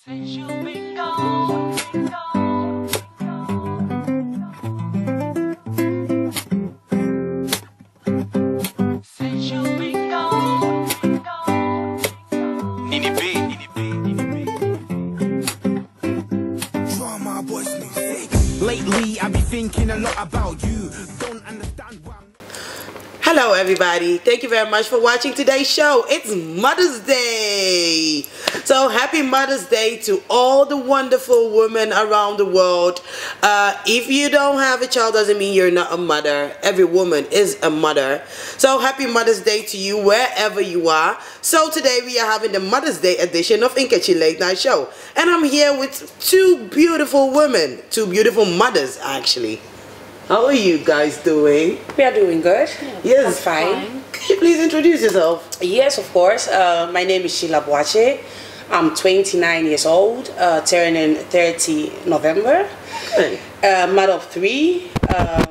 Since you've been gone, since you've been gone, Nini B. Drama voice music. Lately, I be thinking a lot about you. Don't understand why. Hello everybody, thank you very much for watching today's show. It's Mother's Day. So happy Mother's Day to all the wonderful women around the world. If you don't have a child doesn't mean you're not a mother. Every woman is a mother. So happy Mother's Day to you wherever you are. So today we are having the Mother's Day edition of Nkechi Late Night Show. And I'm here with two beautiful women, two beautiful mothers actually. How are you guys doing? We are doing good. Yes. I'm fine. Can you please introduce yourself? Yes, of course. My name is Sheila Boache. I'm 29 years old, turning 30 November. Good. Mother of 3,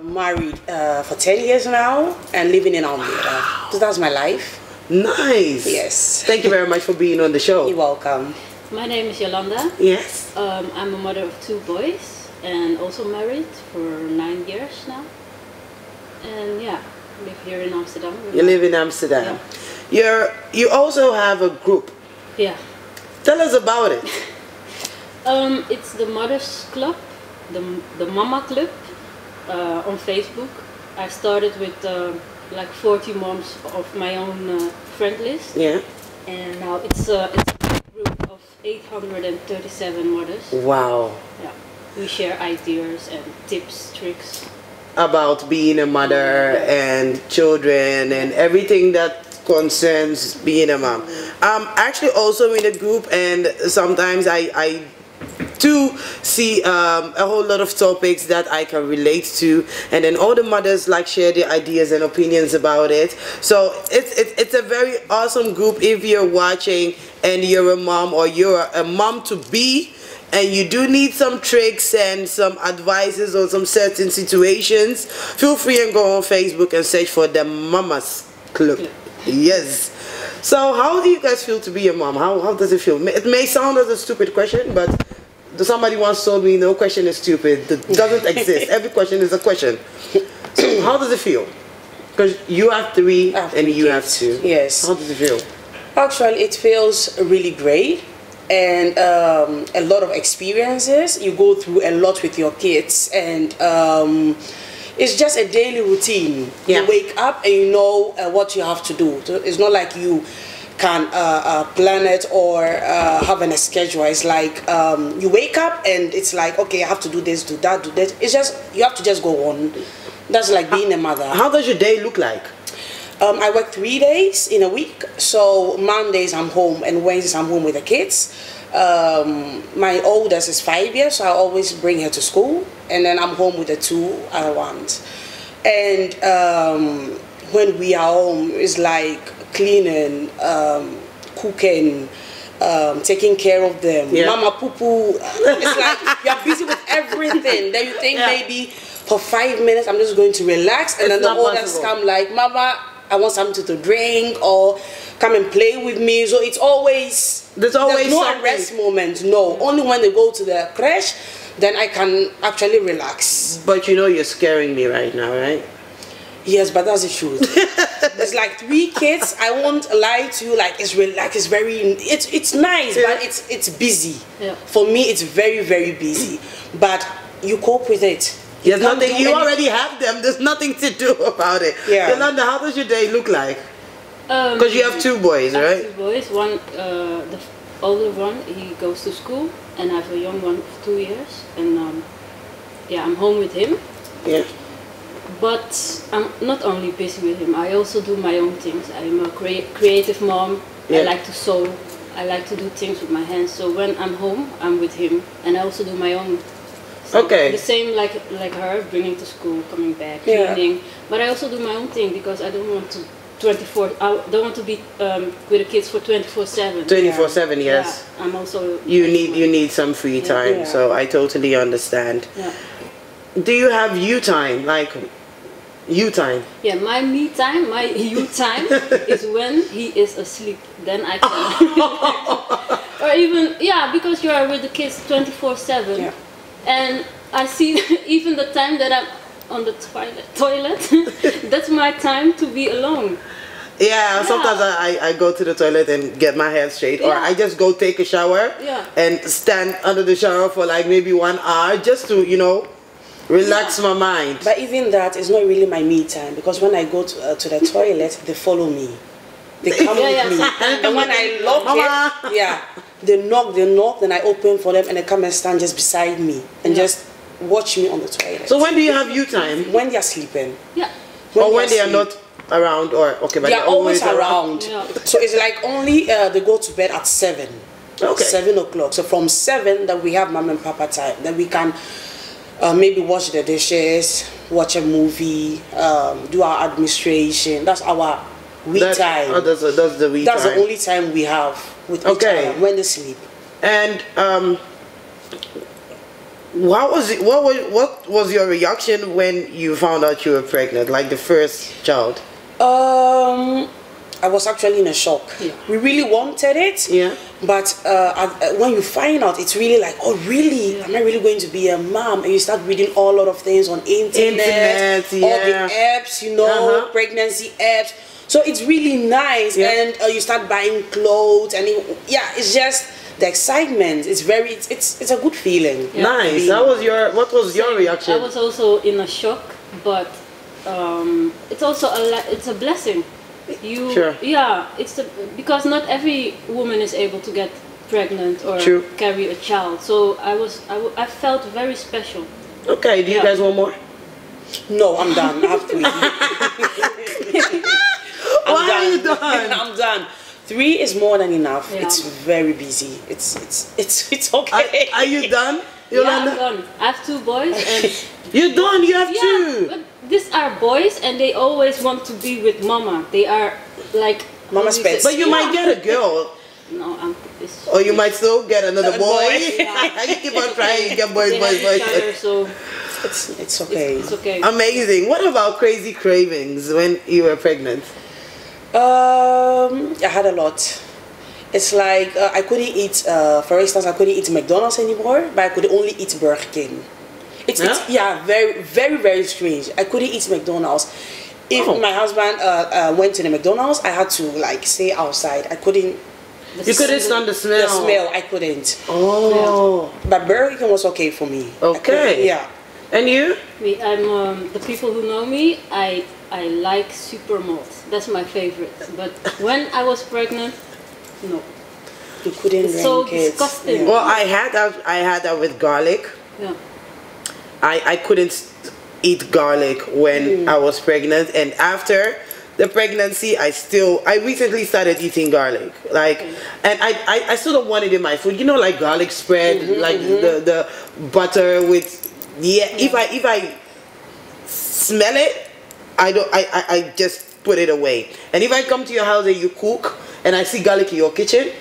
married for 10 years now, and living in Almere. So that's my life. Nice. Yes. Thank you very much for being on the show. You're welcome. My name is Yolanda. Yes. I'm a mother of 2 boys and also married for 9 years now. And yeah, live here in Amsterdam. You live in Amsterdam. Yeah. You also have a group. Yeah. Tell us about it. It's the Mothers Club, the Mama Club on Facebook. I started with like 40 moms of my own friend list. Yeah. And now it's a group of 837 mothers. Wow. Yeah. We share ideas and tips, tricks. About being a mother and children and everything that concerns being a mom. I'm actually also in a group, and sometimes I do see a whole lot of topics that I can relate to, and then all the mothers like share their ideas and opinions about it. So it's a very awesome group if you're watching and you're a mom or you're a mom to be, and you do need some tricks and some advices on some certain situations. Feel free and go on Facebook and search for the Mamas Club. Yes. So how do you guys feel to be a mom? How does it feel? It may sound as a stupid question, but somebody once told me no question is stupid. It doesn't exist. Every question is a question. So how does it feel? Because you have 3 and you have 2. Yes. How does it feel? Actually, it feels really great. And a lot of experiences. You go through a lot with your kids, and it's just a daily routine. Yeah. You wake up and you know what you have to do. So it's not like you can plan it or have a schedule. It's like you wake up and it's like, okay, I have to do this, do that, do that. It's just, you have to just go on. That's like being a mother. How does your day look like? I work 3 days in a week, so Mondays I'm home and Wednesdays I'm home with the kids. My oldest is 5 years, so I always bring her to school, and then I'm home with the 2 other ones. And when we are home, it's like cleaning, cooking, taking care of them. Yeah. Mama poo poo. It's like you're busy with everything. Then you think maybe for 5 minutes I'm just going to relax, and then the oldest come like, Mama, I want something to drink, or come and play with me. So it's always, there's no something. rest moment. No, only when they go to the creche, then I can actually relax. But you know you're scaring me right now, right? Yes, but that's the truth. There's like 3 kids. I won't lie to you. Like it's it's nice, but it's busy. Yeah. For me, it's very, very busy. But you cope with it. There's nothing, you already have them, there's nothing to do about it. Yeah. Yolanda, how does your day look like? Because you have 2 boys, I right? have 2 boys. One, the older one, he goes to school, and I have a young one of 2 years. And yeah, I'm home with him. Yeah. But I'm not only busy with him, I also do my own things. I'm a creative mom. Yeah. I like to sew. I like to do things with my hands. So when I'm home, I'm with him. And I also do my own. Okay. The same like her, bringing to school, coming back, cleaning. But I also do my own thing because I don't want to I don't want to be with the kids for 24/7. 24/7, yes. Yeah, I'm also. You need some free time, so I totally understand. Yeah. Do you have you time, like you time? Yeah, my me time, my you time is when he is asleep. Then I can. Or even, yeah, because you are with the kids 24/7. Yeah. And I see even the time that I'm on the toilet, that's my time to be alone. Yeah, sometimes I go to the toilet and get my hair straight, or Yeah. I just go take a shower and stand under the shower for like maybe 1 hour just to, you know, relax my mind. But even that is not really my me time, because when I go to the toilet, they follow me. They come with me. And when I lock it, they knock, then I open for them and they come and stand just beside me and just watch me on the toilet. So when do you have you time? When they are sleeping. Yeah. Or when they are not around, or okay, but they are always around. Yeah. So it's like only they go to bed at 7. Okay. 7 o'clock. So from 7 that we have mom and papa time. Then we can maybe wash the dishes, watch a movie, do our administration. That's our we time. Oh, that's the we That's time. the only time we have with each other when they sleep. And what was your reaction when you found out you were pregnant, like the first child? I was actually in a shock. Yeah. We really wanted it. Yeah. But when you find out, it's really like, oh really? Am I really going to be a mom? And you start reading a lot of things on internet, all the apps, you know, pregnancy apps. So it's really nice, and you start buying clothes, and it's just the excitement. It's it's a good feeling. Yeah. Nice. What was your reaction? I was also in a shock, but it's also it's a blessing. Because not every woman is able to get pregnant or carry a child. So I felt very special. Okay. Do you guys want more? No, I'm done. I have 3. Why are you done? I'm done. 3 is more than enough. Yeah. It's very busy. It's okay. Are you done? Yeah, I'm done. I have 2 boys, and You're done. You have 2. but these are boys, and they always want to be with mama. They are like Mama's pets. But you might get a girl. No, Or you might still get another boy. Yeah. You keep on trying. You get boys. they have each other, so It's okay. it's okay. Amazing. What about crazy cravings when you were pregnant? I had a lot. It's like I couldn't eat. For instance, I couldn't eat McDonald's anymore, but I could only eat Burger King. It's very, very, very strange. I couldn't eat McDonald's. If my husband went to the McDonald's, I had to like stay outside. I couldn't. You couldn't stand the smell. The smell, I couldn't. Oh. But Burger King was okay for me. Okay. Yeah. And you? I'm the people who know me. I like super malt. That's my favorite. But when I was pregnant, no. You couldn't It's so drink it. disgusting. Yeah. Well, I had that with garlic. Yeah. I couldn't eat garlic when I was pregnant, and after the pregnancy, I recently started eating garlic. Like, and I still don't want it in my food. You know, like garlic spread, like the butter with If I smell it, I just put it away. And if I come to your house and you cook and I see garlic in your kitchen,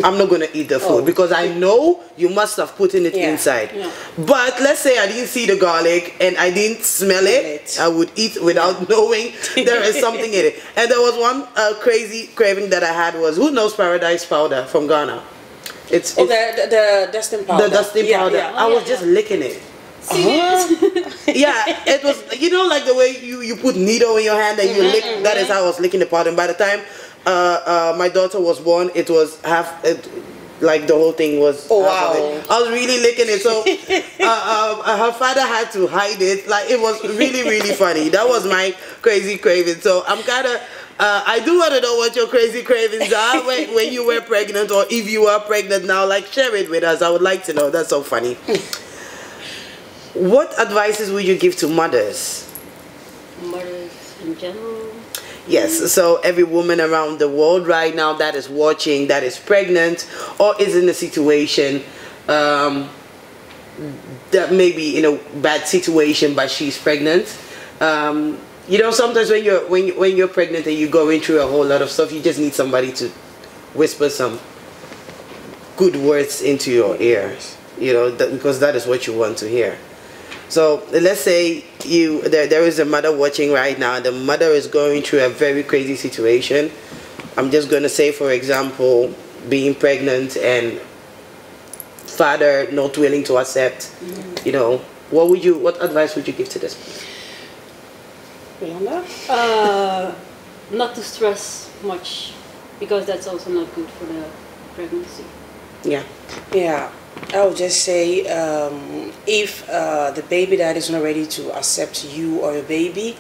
I'm not gonna eat the food because I know you must have put it inside. Yeah. But let's say I didn't see the garlic and I didn't smell it, I would eat without knowing there is something in it. And there was one crazy craving that I had was, who knows Paradise powder from Ghana? It's the dusting powder. The dusting powder. Yeah. I was just licking it. Yeah, it was, you know, like the way you put needle in your hand and you lick. That is how I was licking the powder. And by the time my daughter was born, it was like the whole thing was. Oh half wow! of it. I was really licking it. So her father had to hide it. Like, it was really funny. That was my crazy craving. So I'm kind of. I do want to know what your crazy cravings are when you were pregnant, or if you are pregnant now. Like, share it with us. I would like to know. That's so funny. What advices would you give to mothers? Mothers in general? Yes, so every woman around the world right now that is watching, that is pregnant, or is in a situation that may be in a bad situation, but she's pregnant. You know, sometimes when you're pregnant and you're going through a whole lot of stuff, you just need somebody to whisper some good words into your ear. You know, because that is what you want to hear. So let's say there is a mother watching right now. The mother is going through a very crazy situation. I'm just going to say, for example, being pregnant and father not willing to accept, you know, what advice would you give to this? Yolanda? Not to stress much, because that's also not good for the pregnancy. Yeah. Yeah, I would just say if the baby dad is not ready to accept you or your baby,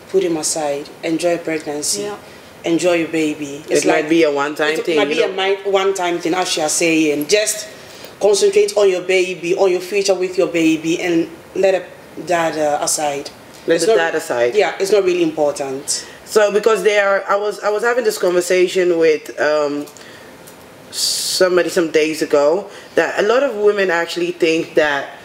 put him aside. Enjoy pregnancy. Yeah. Enjoy your baby. It might be a one-time thing. It might be a one-time thing, as you are saying. Just concentrate on your baby, on your future with your baby, and let the dad aside. Let the dad aside. Yeah, it's not really important. So because I was having this conversation with somebody some days ago, that a lot of women actually think that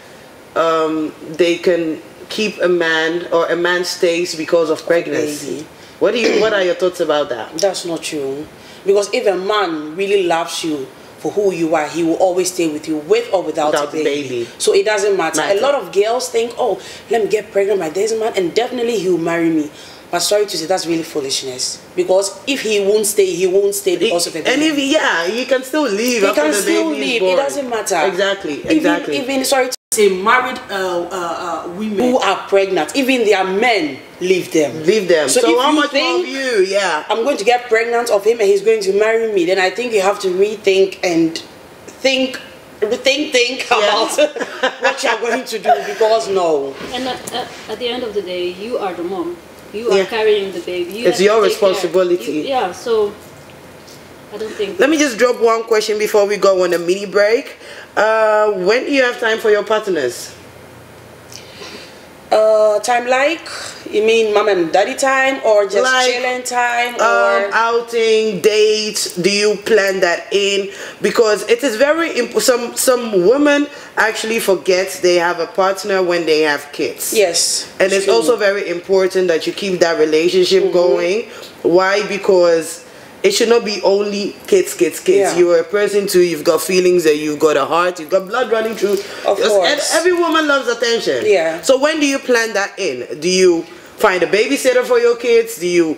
they can keep a man, or a man stays because of pregnancy. What are your thoughts about that? That's not true. Because if a man really loves you for who you are, he will always stay with you, with or without a baby. So it doesn't matter. A lot of girls think, oh, let me get pregnant by this man and definitely he will marry me. But sorry to say, that's really foolishness. Because if he won't stay, he won't stay because of a baby. And if he can still leave. He can still leave. It doesn't matter. Exactly. Even sorry to say, married women who are pregnant, even their men, leave them. Leave them. So if how you much think, more of you? Yeah. I'm going to get pregnant of him and he's going to marry me, then I think you have to rethink and think about what you're going to do, because no. And at the end of the day, you are the mom. You are carrying the baby. It's your responsibility. Yeah, so I don't think... Let me just drop one question before we go on a mini break. When do you have time for your partners? Time like? You mean mom and daddy time, or just like, chilling time, or outing, dates? Do you plan that in? Because it is very important. Some women actually forget they have a partner when they have kids. Yes. And it's also very important that you keep that relationship going. Why? Because it should not be only kids. Yeah. You're a person too. You've got feelings, and you've got a heart. You've got blood running through. Of course. And every woman loves attention. Yeah. So when do you plan that in? Do you find a babysitter for your kids? Do you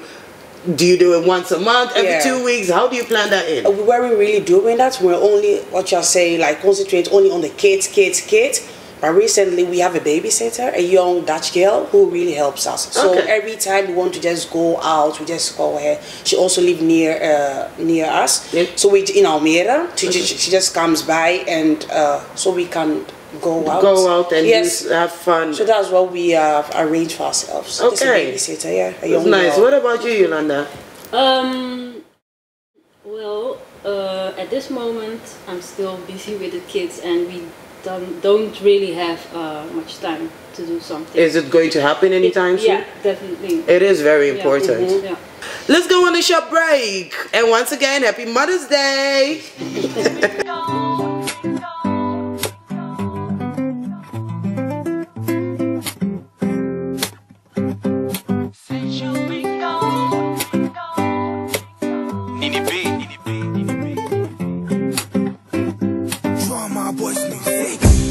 do it once a month, every 2 weeks? How do you plan that in? We weren't really doing that. We're only, what you're saying, like concentrate only on the kids. But recently we have a babysitter, a young Dutch girl who really helps us. So every time we want to just go out, we just call her. She also lives near us. Yep. So we in Almere. She just comes by, and so we can go out and have fun. So that's what we have arranged for ourselves. Okay. Just a babysitter, yeah. A young nice. girl. What about you, Yolanda? Well, at this moment I'm still busy with the kids, and we don't really have much time to do something. Is it going to happen anytime soon? Yeah, definitely. It is very important. Yeah. Let's go on a short break. And once again, happy Mother's Day.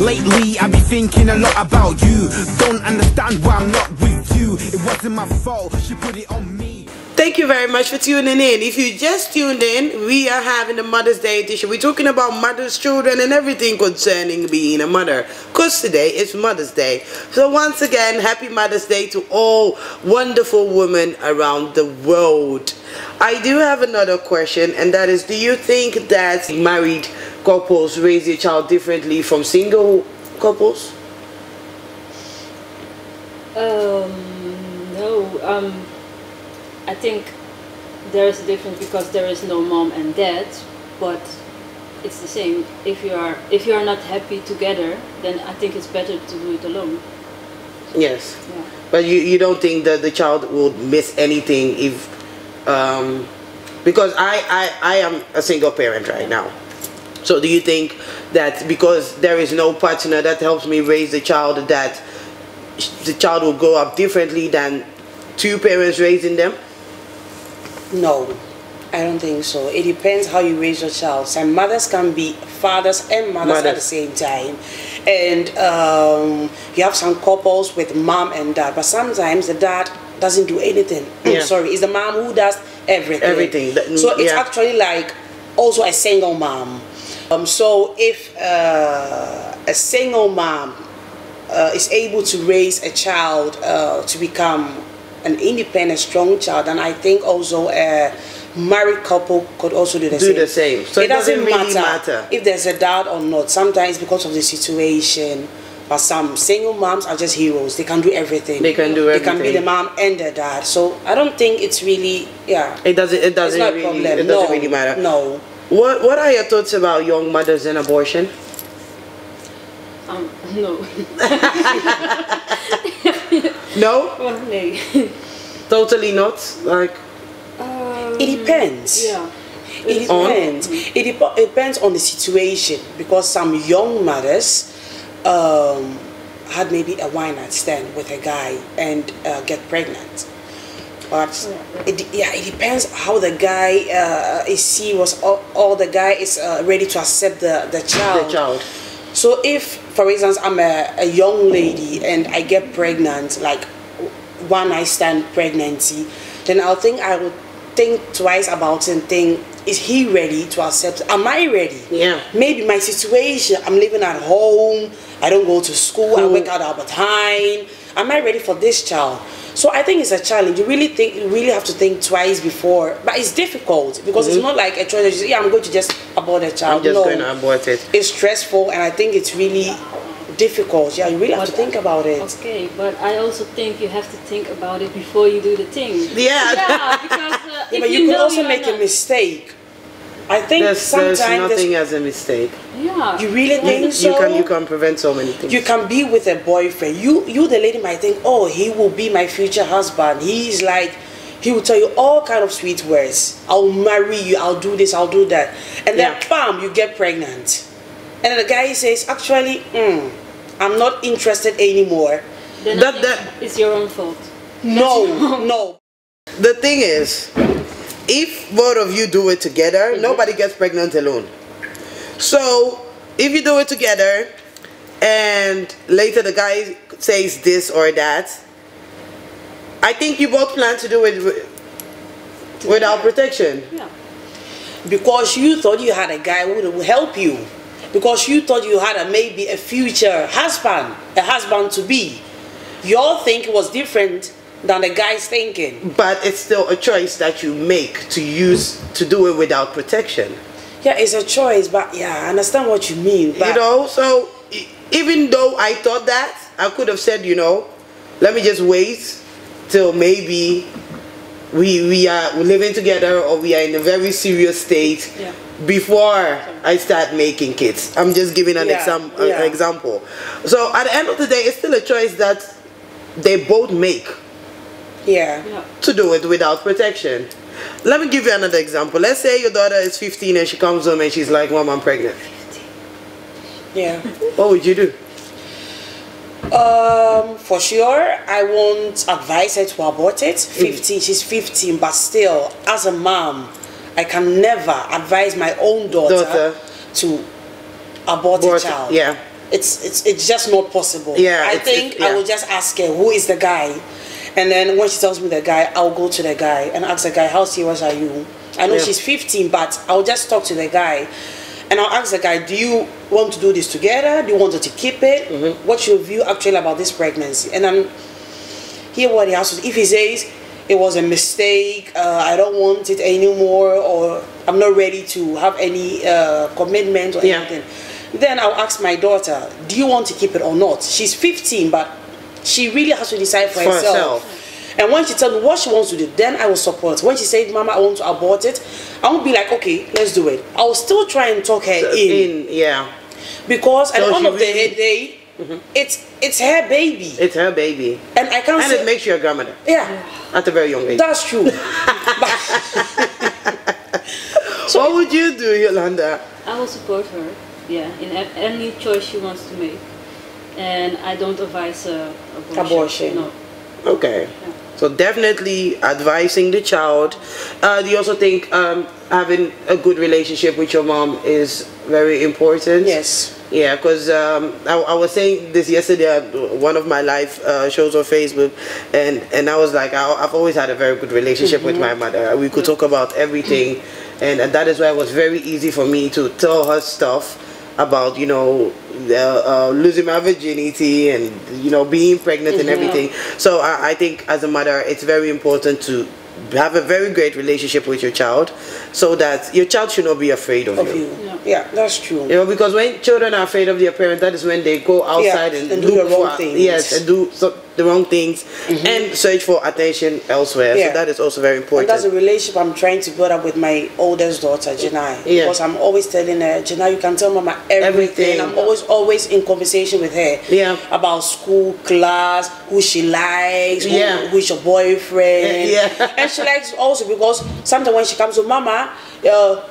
Lately, I be thinking a lot about you. Don't understand why I'm not with you. It wasn't my fault, she put it on me. Thank you very much for tuning in. If you just tuned in, we are having the Mother's Day edition. We're talking about mothers, children, and everything concerning being a mother, because today is Mother's Day. So once again, happy Mother's Day to all wonderful women around the world. I do have another question, and that is, do you think that married couples raise their child differently from single couples? No. I think there is a difference because there is no mom and dad, but it's the same. If you are not happy together, then I think it's better to do it alone. Yes. Yeah. But you don't think that the child will miss anything if because I am a single parent right now. So do you think that because there is no partner that helps me raise the child, that the child will grow up differently than two parents raising them? No, I don't think so. It depends how you raise your child. Some mothers can be fathers and mothers at the same time. And you have some couples with mom and dad, but sometimes the dad doesn't do anything. Yeah. Sorry, it's the mom who does everything. So it's actually like also a single mom. So if a single mom is able to raise a child to become an independent, strong child, and I think also a married couple could also do the same. So it doesn't really matter if there's a dad or not. Sometimes because of the situation, but some single moms are just heroes. They can do everything. They can do everything. They can be the mom and the dad. So I don't think it's really, It doesn't it's not really. a problem. It doesn't really matter. No. What are your thoughts about young mothers and abortion? No. No? Oh, nee. Totally not? Like, It depends. Yeah. It depends. It depends on the situation, because some young mothers had maybe a one-night stand with a guy and get pregnant. But it depends how the guy is serious, or the guy is ready to accept the child. the child. So if, for instance, I'm a young lady and I get pregnant, like one-night stand pregnancy, then I would think twice about it and think, is he ready to accept? Am I ready? Yeah. Maybe my situation, I'm living at home, I don't go to school, I work out all the time. Am I ready for this child? So I think it's a challenge. You really have to think twice before. But it's difficult because it's not like a choice that you say, yeah, I'm going to just abort a child. I'm just going to abort it. It's stressful, and I think it's really difficult. Yeah, you really have to think about it. Okay, but I also think you have to think about it before you do the thing. Yeah. Yeah, because if But you could know also you're make a not- mistake. I think There's sometimes nothing as a mistake. Yeah. you really think so. You can prevent so many things. You can be with a boyfriend. You the lady might think, oh, he will be my future husband. He will tell you all kind of sweet words. I'll marry you. I'll do this. I'll do that. And then, bam, you get pregnant. And then the guy says, actually, I'm not interested anymore. Then it's your own fault. No. The thing is, if both of you do it together, nobody gets pregnant alone. So if you do it together and later the guy says this or that, I think you both plan to do it without protection. Yeah. Because you thought you had a guy who would help you. Because you thought you had maybe a future husband, a husband to be. Your thinking was different than the guy's thinking. But it's still a choice that you make to do it without protection. Yeah, it's a choice, but yeah, I understand what you mean. But You know, so even though I thought that, I could have said, you know, let me just wait till maybe we are living together or we are in a very serious state before I start making kids. I'm just giving an example. So at the end of the day, it's still a choice that they both make. Yeah. To do it without protection. Let me give you another example. Let's say your daughter is 15 and she comes home and she's like, Mom, I'm pregnant. Yeah. What would you do? For sure, I won't advise her to abort it. 15, she's 15, but still, as a mom, I can never advise my own daughter to abort a child. Yeah. It's just not possible. Yeah. I think I will just ask her, who is the guy? And then when she tells me the guy, I'll go to the guy and ask the guy, how serious are you? I know she's 15, but I'll just talk to the guy. And I'll ask the guy, do you want to do this together? Do you want her to keep it? What's your view actually about this pregnancy? And then hear what he has to say. If he says, it was a mistake, I don't want it anymore, or I'm not ready to have any commitment or anything, then I'll ask my daughter, do you want to keep it or not? She's 15, but she really has to decide for herself. And when she tells me what she wants to do, then I will support. When she says, Mama, I want to abort it, I won't be like, okay, let's do it. I will still try and talk her in. Because at the end of the day, it's her baby. It's her baby. And I can't say... it makes you a grandmother. Yeah. At a very young age. That's true. So what would you do, Yolanda? I will support her, in any choice she wants to make. And I don't advise abortion. No. Okay. Yeah. So definitely advising the child. Do you also think having a good relationship with your mom is very important? Yes. Yeah, because I was saying this yesterday at one of my live shows on Facebook, and I was like, I've always had a very good relationship with my mother. We could talk about everything, and that is why it was very easy for me to tell her stuff about, you know, losing my virginity and, you know, being pregnant and everything. So I think as a mother, it's very important to have a very great relationship with your child, so that your child should not be afraid of you. Yeah, that's true. You know, because when children are afraid of their parents, that is when they go outside and do the wrong things. Yes, and do the wrong things and search for attention elsewhere. So that is also very important. And that's a relationship I'm trying to build up with my oldest daughter, Janai. Because I'm always telling her, Janai, you can tell Mama everything. I'm always in conversation with her about school, class, who she likes, who is your boyfriend. And she likes also because sometimes when she comes to Mama,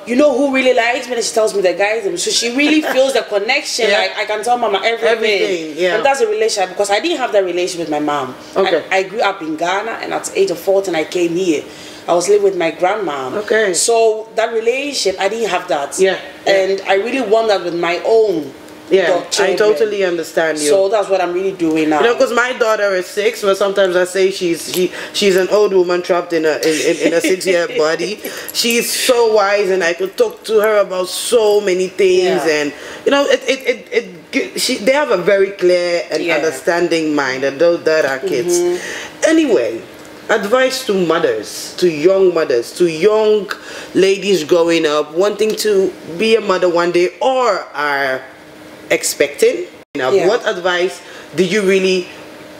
you know who really likes me, and she tells me the guys. So she really feels the connection. Like I can tell Mama everything. And that's a relationship, because I didn't have that relationship with my mom. I grew up in Ghana, and at the age of 14 I came here. I was living with my grandma. So that relationship, I didn't have that. And I really want that with my own. I totally understand you. So that's what I'm really doing now. You know, because my daughter is 6, but sometimes I say she's an old woman trapped in a 6-year body. She's so wise, and I could talk to her about so many things. And you know, they have a very clear and understanding mind, and those that are kids. Anyway, advice to mothers, to young ladies growing up, wanting to be a mother one day, or are expecting. What advice did you really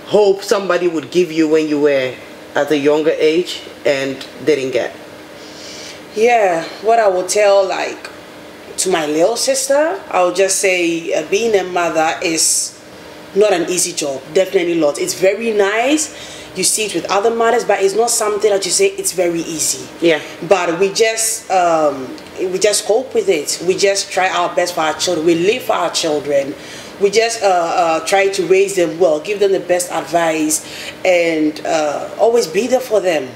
hope somebody would give you when you were at a younger age and didn't get? What I would tell, like, to my little sister, I would just say being a mother is not an easy job. Definitely not. It's very nice. You see it with other mothers, but it's not something that you say it's very easy. But we just cope with it. We just try our best for our children. We live for our children. We just try to raise them well, give them the best advice, and always be there for them.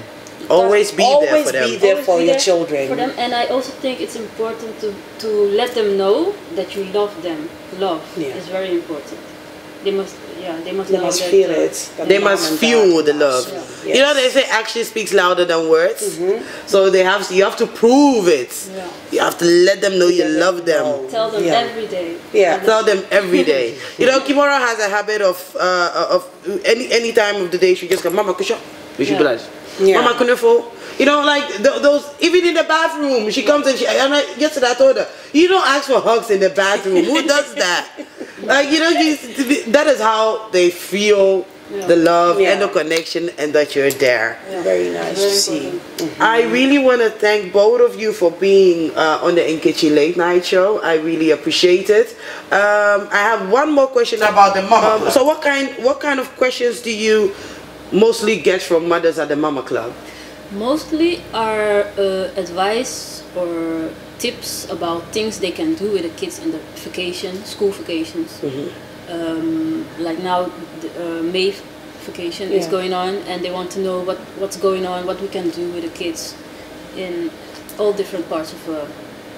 Always be there for your children. And I also think it's important to let them know that you love them. Love is very important. They must feel it. They must feel the love. You know, they say action speaks louder than words. So you have to prove it. You have to let them know you love them. Tell them every day. Tell them every day. You know, Kimora has a habit of any time of the day she just goes, Mama Kusha. We should be like, Mama Kunefo. You know, like those, even in the bathroom, she comes and yesterday I told her, you don't ask for hugs in the bathroom. Who does that? Like, you know, that is how they feel the love and the connection, and that you're there. Very nice to see. I really want to thank both of you for being on the Nkechi Late Night show. I really appreciate it. I have one more question about the Mama. So what kind of questions do you mostly get from mothers at the Mama Club? Mostly are advice or tips about things they can do with the kids in the school vacations. Like now, the May vacation is going on, and they want to know what's going on, what we can do with the kids in all different parts of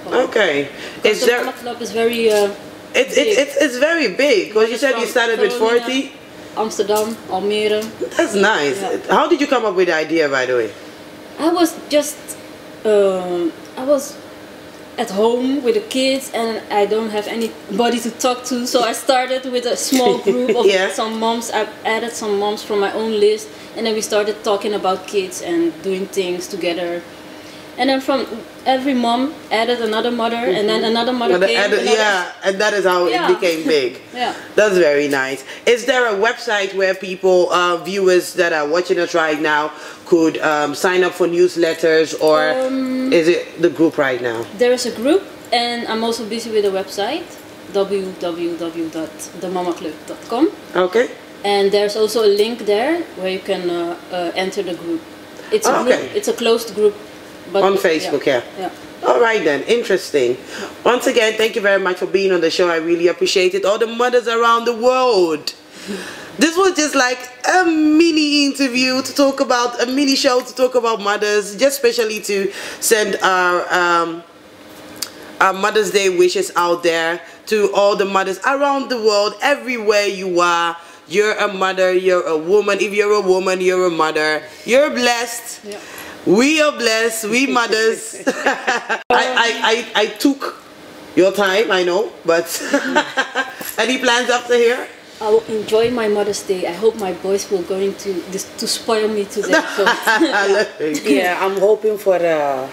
Holland. Is the Mama Club is very it's very big, because you said you started with 40. Amsterdam, Almere. That's nice. How did you come up with the idea, by the way? I was just I was at home with the kids, and I don't have anybody to talk to, so I started with a small group of some moms. I added some moms from my own list, and then we started talking about kids and doing things together. And then from every mom added another mother, and then another mother came. And that is how it became big. That's very nice. Is there a website where people, viewers that are watching us right now, could sign up for newsletters, or is it the group right now? There is a group, and I'm also busy with a website, www.themamaclub.com. And there's also a link there where you can enter the group. It's a group. It's a closed group. But on Facebook, All right then, interesting. Once again, thank you very much for being on the show. I really appreciate it. All the mothers around the world. This was just like a mini interview to talk about, a mini show to talk about mothers, just especially to send our Mother's Day wishes out there to all the mothers around the world, everywhere you are. You're a mother, you're a woman. If you're a woman, you're a mother. You're blessed. We are blessed. We mothers. I took your time, I know, but any plans after here? I will enjoy my Mother's Day. I hope my boys will going to spoil me today. So. Yeah, I'm hoping for the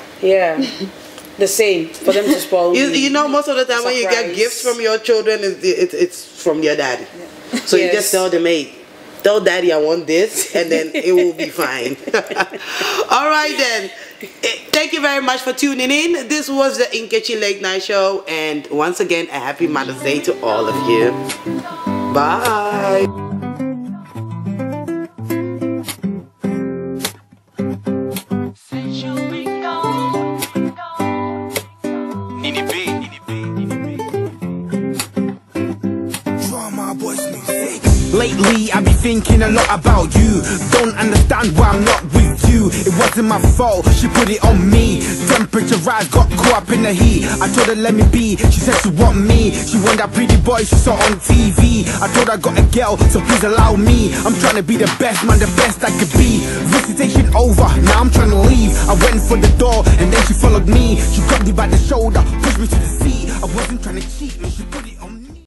same, for them to spoil me. You know, most of the time when you get gifts from your children, it's from their daddy. Yeah. So you just tell them, hey, tell daddy I want this, and then it will be fine. All right then. Thank you very much for tuning in. This was the Nkechi Late Night Show, and once again, a happy Mother's Day to all of you. Bye. Lately I be thinking a lot about you. Don't understand why I'm not with you. It wasn't my fault, she put it on me. Temperature rise, got caught up in the heat. I told her let me be, she said she want me. She want that pretty boy she saw on TV. I told her I got a girl, so please allow me. I'm trying to be the best man, the best I could be. Visitation over, now I'm trying to leave. I went for the door and then she followed me. She grabbed me by the shoulder, pushed me to the sea. I wasn't trying to cheat, man, she put it